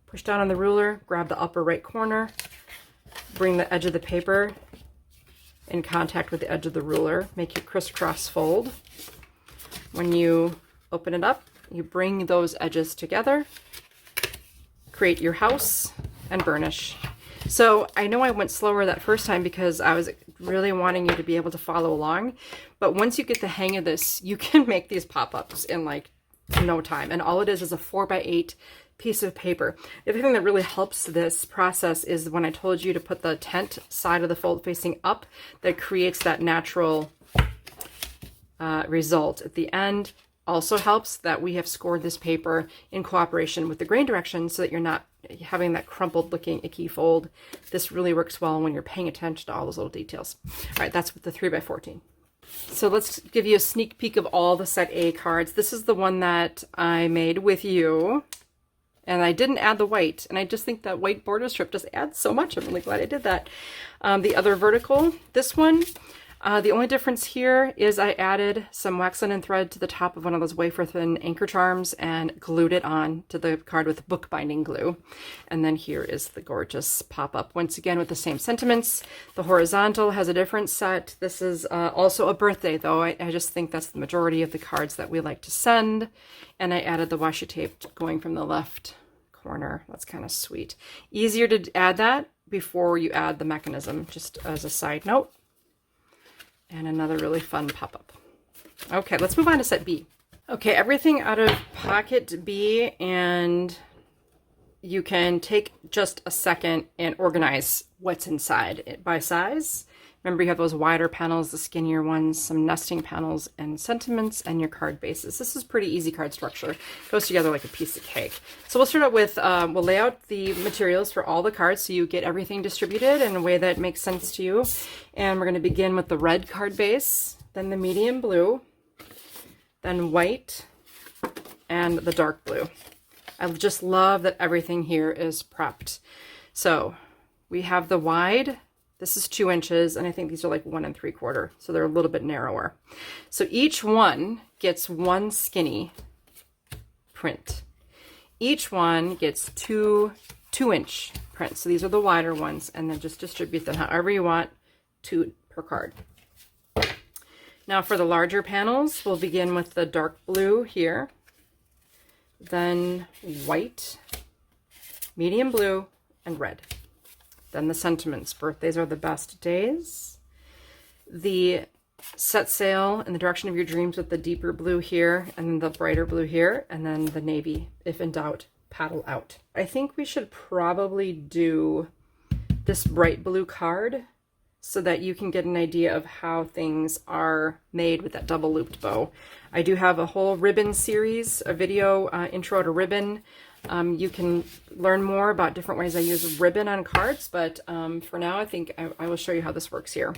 Push down on the ruler, grab the upper right corner, bring the edge of the paper in contact with the edge of the ruler, make your crisscross fold. When you open it up, you bring those edges together, create your house, and burnish. So I know I went slower that first time because I was really wanting you to be able to follow along. But once you get the hang of this, you can make these pop-ups in like no time. And all it is a 4x8 piece of paper. The other thing that really helps this process is when I told you to put the tent side of the fold facing up, that creates that natural result at the end. Also helps that we have scored this paper in cooperation with the grain directions so that you're not having that crumpled looking icky fold. This really works well when you're paying attention to all those little details. All right, that's with the 3x14. So let's give you a sneak peek of all the set A cards. This is the one that I made with you. And I didn't add the white. And I just think that white border strip just adds so much. I'm really glad I did that. The other vertical, this one, the only difference here is I added some wax linen thread to the top of one of those wafer thin anchor charms and glued it on to the card with bookbinding glue. And then here is the gorgeous pop-up, once again with the same sentiments. The horizontal has a different set. This is also a birthday, though. I just think that's the majority of the cards that we like to send. And I added the washi tape going from the left corner. That's kind of sweet. Easier to add that before you add the mechanism, just as a side note. And another really fun pop-up. Okay, let's move on to set B. Okay, everything out of pocket B, and you can take just a second and organize what's inside by size. Remember, you have those wider panels, the skinnier ones, some nesting panels, and sentiments, and your card bases. This is pretty easy card structure. It goes together like a piece of cake. So we'll start out with, we'll lay out the materials for all the cards so you get everything distributed in a way that makes sense to you. And we're going to begin with the red card base, then the medium blue, then white, and the dark blue. I just love that everything here is prepped. So we have the wide. This is 2 inches, and I think these are like 1 3/4, so they're a little bit narrower. So each one gets 1 skinny print. Each one gets 2 2-inch prints. So these are the wider ones, and then just distribute them however you want, 2 per card. Now for the larger panels, we'll begin with the dark blue here, then white, medium blue, and red. Then the sentiments. Birthdays are the best days. The set sail in the direction of your dreams with the deeper blue here, and then the brighter blue here, and then the navy, if in doubt, paddle out. I think we should probably do this bright blue card so that you can get an idea of how things are made with that double looped bow. I do have a whole ribbon series, a video intro to ribbon. You can learn more about different ways I use ribbon on cards, but for now I think I will show you how this works here.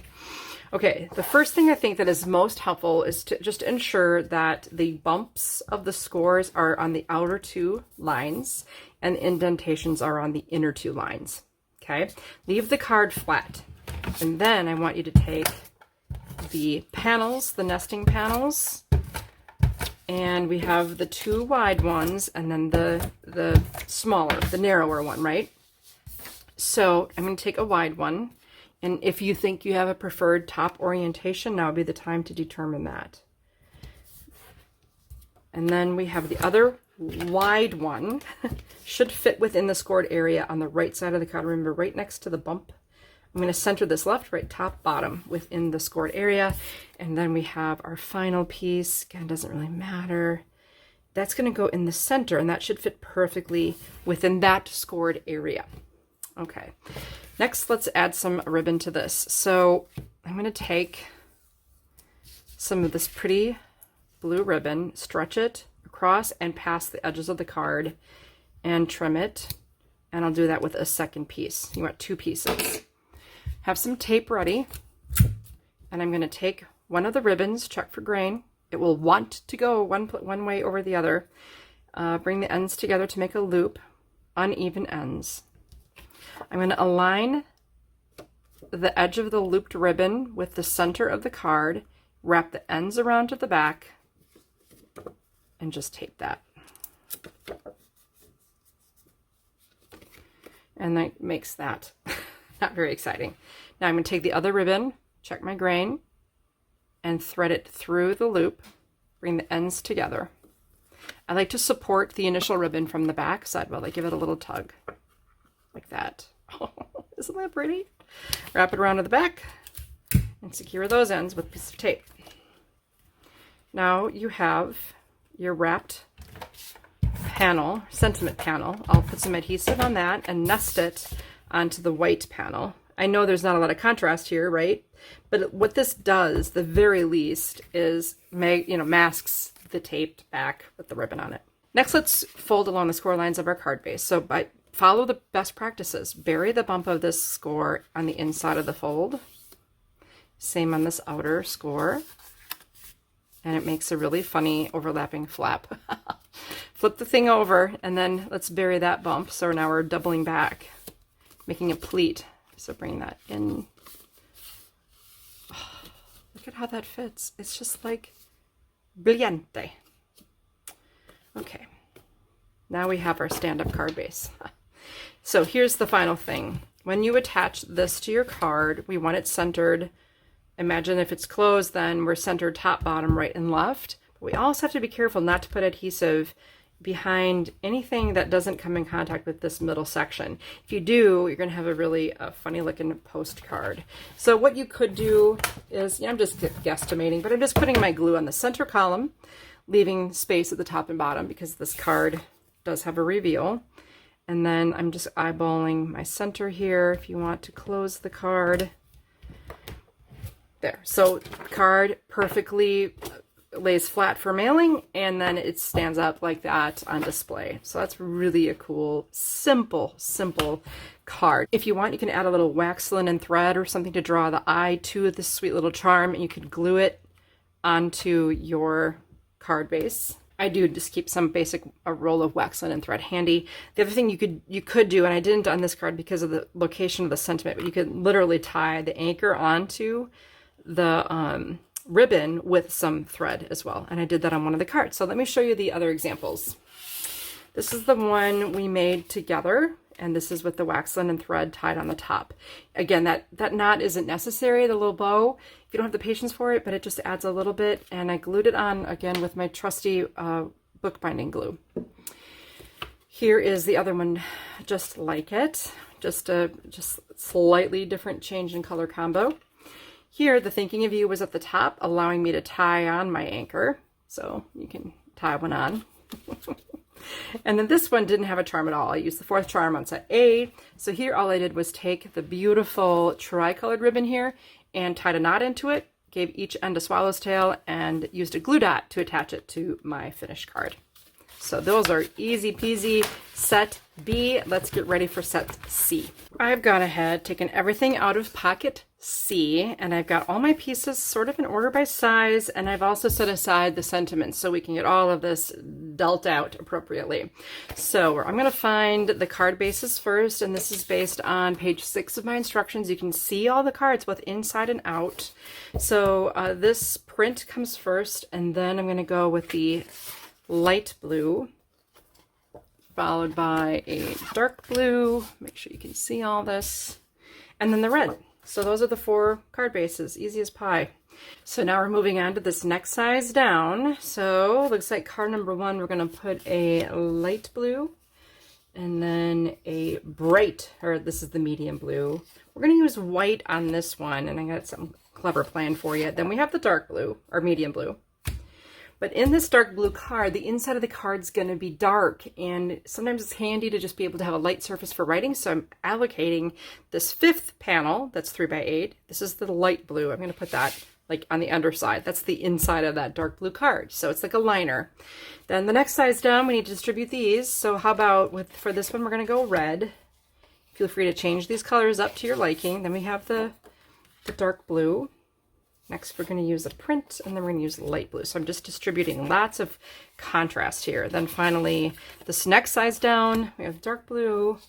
Okay, the first thing I think that is most helpful is to just ensure that the bumps of the scores are on the outer 2 lines and the indentations are on the inner 2 lines. Okay, leave the card flat. And then I want you to take the panels, the nesting panels, and we have the 2 wide ones and then the smaller, the narrower one, right? So I'm going to take a wide one, and if you think you have a preferred top orientation, now would be the time to determine that. And then we have the other wide one, should fit within the scored area on the right side of the card. Remember, right next to the bump. I'm going to center this left, right, top, bottom within the scored area. And then we have our final piece. Again, doesn't really matter. That's going to go in the center, and that should fit perfectly within that scored area. Okay. Next, let's add some ribbon to this. So I'm going to take some of this pretty blue ribbon, stretch it across and past the edges of the card, and trim it. And I'll do that with a second piece. You want 2 pieces. Have some tape ready, and I'm going to take one of the ribbons, check for grain. It will want to go one way over the other. Bring the ends together to make a loop, uneven ends. I'm going to align the edge of the looped ribbon with the center of the card, wrap the ends around to the back, and just tape that. And that makes that not very exciting. Now I'm going to take the other ribbon, check my grain, and thread it through the loop, bring the ends together. I like to support the initial ribbon from the back side while I give it a little tug, like that. Oh, isn't that pretty? Wrap it around to the back and secure those ends with a piece of tape. Now you have your wrapped panel, sentiment panel. I'll put some adhesive on that and nest it onto the white panel. I know there's not a lot of contrast here, right? But what this does, the very least, is masks the taped back with the ribbon on it. Next, let's fold along the score lines of our card base. So follow the best practices. Bury the bump of this score on the inside of the fold. Same on this outer score. And it makes a really funny overlapping flap. Flip the thing over, and then let's bury that bump. So now we're doubling back, making a pleat. So bring that in. Oh, look at how that fits. It's just like brillante. Okay, now we have our stand-up card base. So here's the final thing. When you attach this to your card, we want it centered. Imagine if it's closed, then we're centered top, bottom, right, and left. But we also have to be careful not to put adhesive behind anything that doesn't come in contact with this middle section. If you do, you're going to have a really funny looking postcard. So what you could do is, I'm just guesstimating, but I'm just putting my glue on the center column, leaving space at the top and bottom because this card does have a reveal. And then I'm just eyeballing my center here if you want to close the card. There. So card perfectly lays flat for mailing, and then it stands up like that on display. So that's really a cool, simple card. If you want, you can add a little wax linen thread or something to draw the eye to this sweet little charm, and you could glue it onto your card base. I do just keep some basic roll of wax linen thread handy. The other thing you could do, and I didn't on this card because of the location of the sentiment, but you could literally tie the anchor onto the ribbon with some thread as well. And I did that on one of the cards. So let me show you the other examples. This is the one we made together, and this is with the wax linen thread tied on the top. Again, that knot isn't necessary, the little bow, if you don't have the patience for it, but it just adds a little bit. And I glued it on again with my trusty bookbinding glue. Here is the other one just like it, just slightly different change in color combo. Here, the thinking of you was at the top, allowing me to tie on my anchor. So you can tie one on. And then this one didn't have a charm at all. I used the fourth charm on set A. So here, all I did was take the beautiful tri-colored ribbon here and tied a knot into it, gave each end a swallow's tail, and used a glue dot to attach it to my finished card. So those are easy peasy. Set B. Let's get ready for set C. I've gone ahead, taken everything out of pocket C, and I've got all my pieces sort of in order by size, and I've also set aside the sentiments so we can get all of this dealt out appropriately. So I'm going to find the card bases first, and this is based on page 6 of my instructions. You can see all the cards both inside and out. So this print comes first, and then I'm going to go with the light blue, followed by a dark blue. Make sure you can see all this, and then the red. So those are the 4 card bases, easy as pie. So now we're moving on to this next size down. So looks like card number 1, we're going to put a light blue, and then a bright, or this is the medium blue. We're going to use white on this one, and I got some clever plan for you. Then we have the dark blue, or medium blue. But in this dark blue card, the inside of the card's going to be dark, and sometimes it's handy to just be able to have a light surface for writing. So I'm allocating this 5th panel, that's 3x8. This is the light blue. I'm going to put that like on the underside. That's the inside of that dark blue card. So it's like a liner. Then the next size down, we need to distribute these. So how about for this one, we're going to go red. Feel free to change these colors up to your liking. Then we have the dark blue. Next, we're going to use a print, and then we're going to use light blue. So I'm just distributing lots of contrast here. Then finally, this next size down, we have dark blue.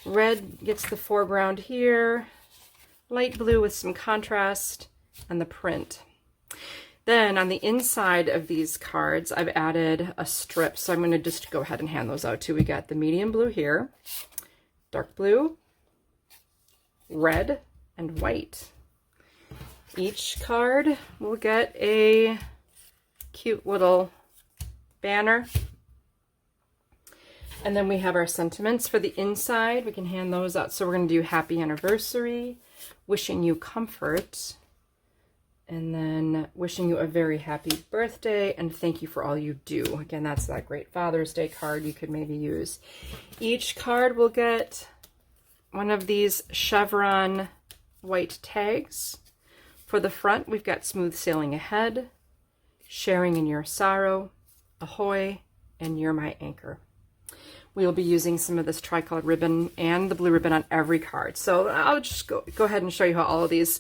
Red gets the foreground here. Light blue with some contrast, and the print. Then on the inside of these cards, I've added a strip. So I'm going to just go ahead and hand those out too. We got the medium blue here, dark blue, red, and white. Each card will get a cute little banner. And then we have our sentiments for the inside. We can hand those out. So we're going to do happy anniversary, wishing you comfort, and then wishing you a very happy birthday, and thank you for all you do. Again, that's that great Father's Day card you could maybe use. Each card will get one of these chevron white tags. For the front, we've got Smooth Sailing Ahead, Sharing in Your Sorrow, Ahoy, and You're My Anchor. We'll be using some of this tricolored ribbon and the blue ribbon on every card. So I'll just go ahead and show you how all of these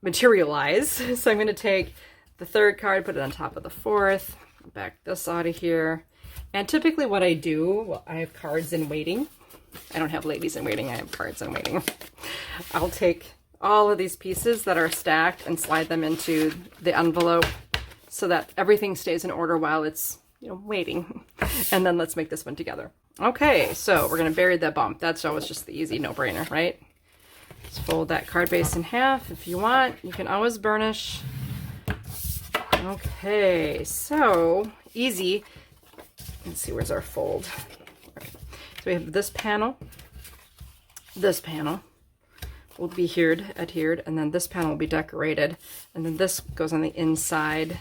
materialize. So I'm going to take the third card, put it on top of the fourth, back this out of here. And typically what I do, well, I have cards in waiting. I don't have ladies in waiting, I have cards in waiting. I'll take all of these pieces that are stacked and slide them into the envelope so that everything stays in order while it's, you know, waiting. And then let's make this one together. Okay, so we're gonna bury the bump. That's always just the easy no-brainer, right? Let's fold that card base in half if you want. You can always burnish. Okay, so easy. Let's see, where's our fold? Okay. So we have this panel will be adhered, and then this panel will be decorated, and then this goes on the inside.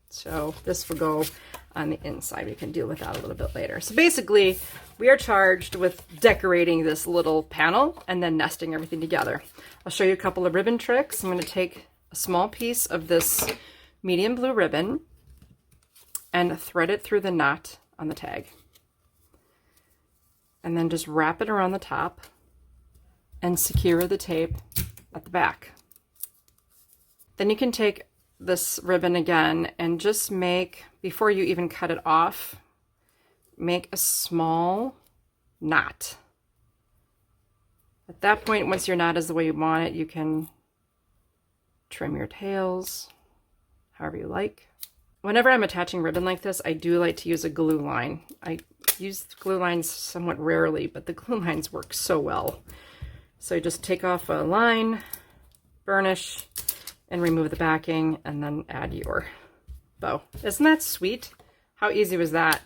So this will go on the inside. We can deal with that a little bit later. So basically, we are charged with decorating this little panel and then nesting everything together. I'll show you a couple of ribbon tricks. I'm going to take a small piece of this medium blue ribbon and thread it through the knot on the tag. And then just wrap it around the top and secure the tape at the back. Then you can take this ribbon again and just make, before you even cut it off, make a small knot. At that point, once your knot is the way you want it, you can trim your tails however you like. Whenever I'm attaching ribbon like this, I do like to use a glue line. I use glue lines somewhat rarely, but the glue lines work so well. So you just take off a line, burnish, and remove the backing, and then add your bow. Isn't that sweet? How easy was that?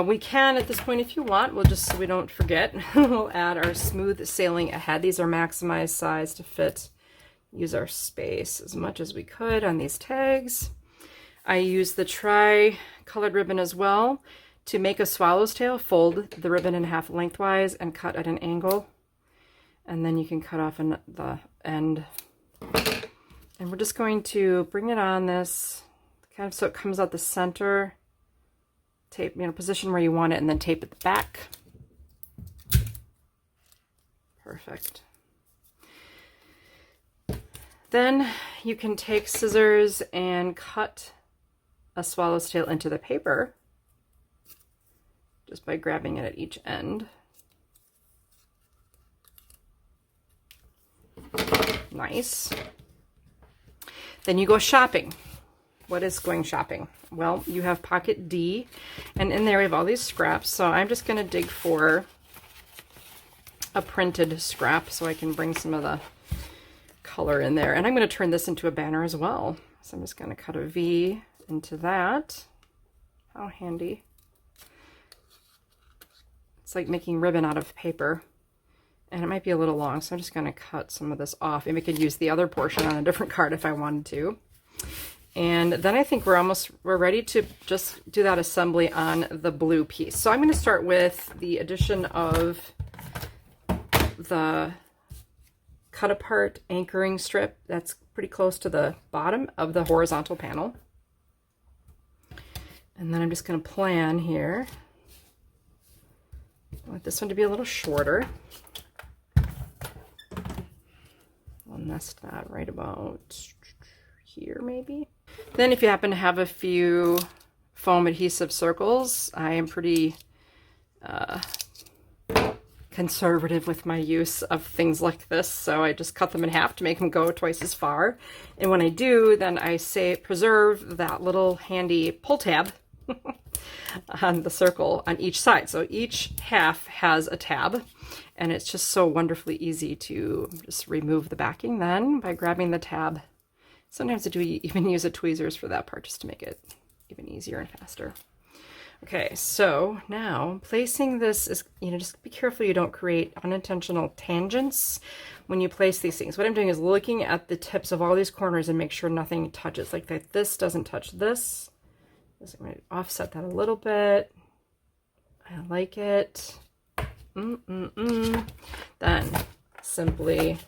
We can, at this point, if you want, we'll just, so we don't forget, we'll add our Smooth Sailing Ahead. These are maximized size to fit, use our space as much as we could on these tags. I use the tri-colored ribbon as well to make a swallow's tail. Fold the ribbon in half lengthwise and cut at an angle. And then you can cut off the end. And we're just going to bring it on this, kind of so it comes out the center. Tape, you know, position where you want it, and then tape at the back. Perfect. Then you can take scissors and cut a swallow's tail into the paper just by grabbing it at each end. Nice. Then you go shopping. What is going shopping? Well, you have pocket D, and in there we have all these scraps. So I'm just going to dig for a printed scrap so I can bring some of the color in there. And I'm going to turn this into a banner as well. So I'm just going to cut a V into that. How handy. It's like making ribbon out of paper. And it might be a little long, so I'm just going to cut some of this off. And we could use the other portion on a different card if I wanted to. And then I think we're ready to just do that assembly on the blue piece. So I'm going to start with the addition of the cut apart anchoring strip that's pretty close to the bottom of the horizontal panel. And then I'm just going to plan here. I want this one to be a little shorter. I'll nest that right about here maybe. Then if you happen to have a few foam adhesive circles, I am pretty conservative with my use of things like this, so I just cut them in half to make them go twice as far. And when I do, then I say preserve that little handy pull tab on the circle on each side. So each half has a tab, and it's just so wonderfully easy to just remove the backing then by grabbing the tab. Sometimes I do even use a tweezers for that part just to make it even easier and faster. Okay, so now placing this is, you know, just be careful you don't create unintentional tangents when you place these things. What I'm doing is looking at the tips of all these corners and make sure nothing touches, like that this doesn't touch this. So I'm going to offset that a little bit. I like it. Then simply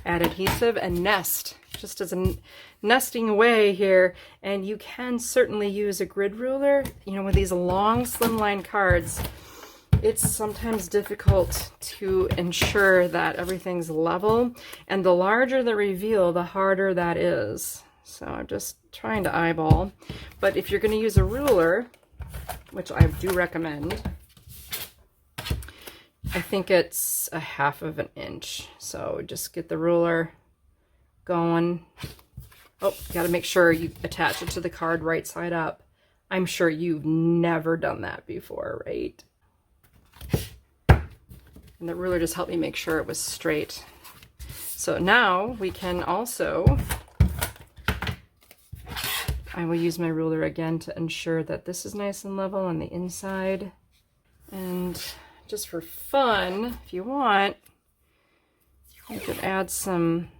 add adhesive and nest, just as a nesting away here. And you can certainly use a grid ruler. You know, with these long slimline cards, it's sometimes difficult to ensure that everything's level, and the larger the reveal, the harder that is. So I'm just trying to eyeball. But if you're going to use a ruler, which I do recommend, I think it's 1/2 inch. So just get the ruler going. Oh, got to make sure you attach it to the card right side up. I'm sure you've never done that before, right? And the ruler just helped me make sure it was straight. So now we can also, I will use my ruler again to ensure that this is nice and level on the inside. And just for fun, if you want, you could add some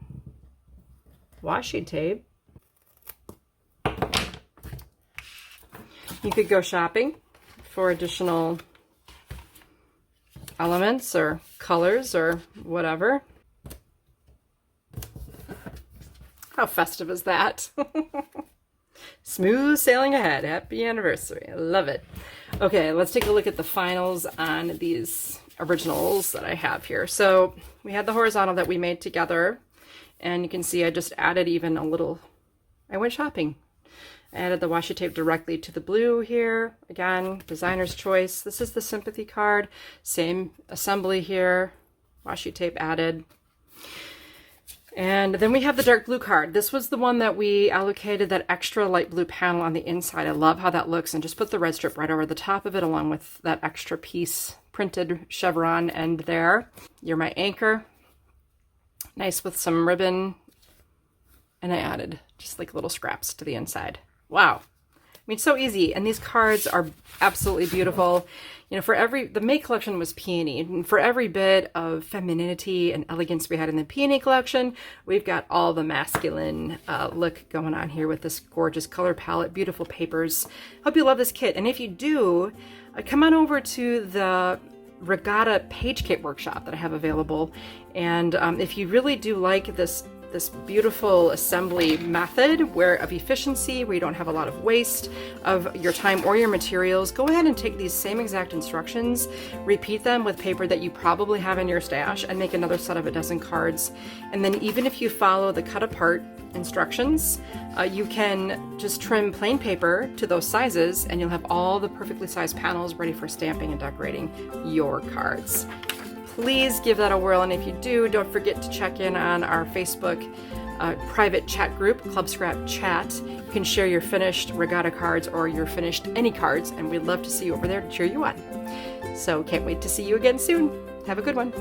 washi tape. You could go shopping for additional elements or colors or whatever. How festive is that? Smooth sailing ahead. Happy anniversary. I love it. Okay, let's take a look at the finals on these originals that I have here. So we had the horizontal that we made together, and you can see I just added even a little, I went shopping. I added the washi tape directly to the blue here. Again, designer's choice. This is the sympathy card. Same assembly here. Washi tape added. And then we have the dark blue card. This was the one that we allocated that extra light blue panel on the inside. I love how that looks, and just put the red strip right over the top of it along with that extra piece printed chevron end there. You're my anchor. Nice with some ribbon. And I added just like little scraps to the inside. Wow. I mean, so easy. And these cards are absolutely beautiful. You know, the May collection was peony, and for every bit of femininity and elegance we had in the peony collection, we've got all the masculine look going on here with this gorgeous color palette, beautiful papers. Hope you love this kit. And if you do, come on over to the Regatta Page Kit workshop that I have available. And if you really do like this beautiful assembly method of efficiency, where you don't have a lot of waste of your time or your materials, go ahead and take these same exact instructions, repeat them with paper that you probably have in your stash, and make another set of a dozen cards. And then even if you follow the cut apart instructions, you can just trim plain paper to those sizes, and you'll have all the perfectly sized panels ready for stamping and decorating your cards. Please give that a whirl, and if you do, don't forget to check in on our Facebook private chat group, Club Scrap Chat. You can share your finished Regatta cards or your finished any cards, and we'd love to see you over there to cheer you on. So can't wait to see you again soon. Have a good one.